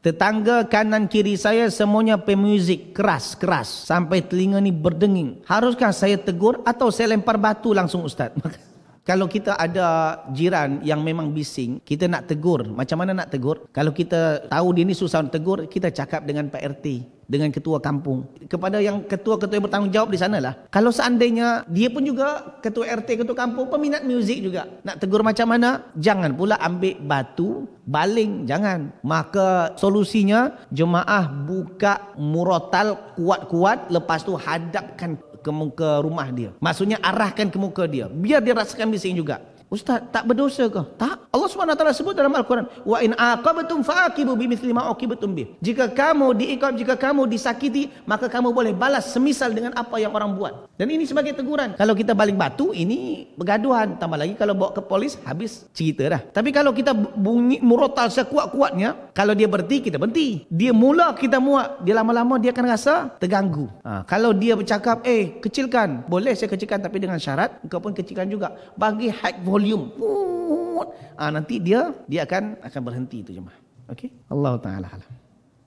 Tetangga kanan kiri saya semuanya pemuzik keras-keras sampai telinga ni berdenging. Haruskah saya tegur atau saya lempar batu langsung Ustaz? Kalau kita ada jiran yang memang bising, kita nak tegur. Macam mana nak tegur? Kalau kita tahu dia ni susah nak tegur, kita cakap dengan Pak RT, dengan ketua kampung. Kepada yang ketua-ketua yang bertanggungjawab di sanalah. Kalau seandainya dia pun juga ketua RT, ketua kampung, peminat muzik juga. Nak tegur macam mana? Jangan pula ambil batu, baling, jangan. Maka solusinya, jemaah buka murotal kuat-kuat, lepas tu hadapkan ke muka rumah dia. Maksudnya arahkan ke muka dia. Biar dia rasakan bising juga. Ustaz, tak berdosa ke? Tak. Allah SWT sebut dalam Al-Quran, wa in aqabtum fa'aqibu bimithli ma uqibtum bih. Jika kamu diiqab, jika kamu disakiti, maka kamu boleh balas semisal dengan apa yang orang buat. Dan ini sebagai teguran. Kalau kita baling batu, ini bergaduhan. Tambah lagi kalau bawa ke polis, habis cerita dah. Tapi kalau kita bunyi murotal sekuat-kuatnya, kalau dia berhenti, kita berhenti. Dia mula, kita muak. Dia lama-lama dia akan rasa terganggu. Kalau dia bercakap, kecilkan. Boleh saya kecilkan, tapi dengan syarat, kau pun kecilkan juga. Bagi high volume. Nanti dia akan berhenti itu jemaah. Okey? Allah Taala alam.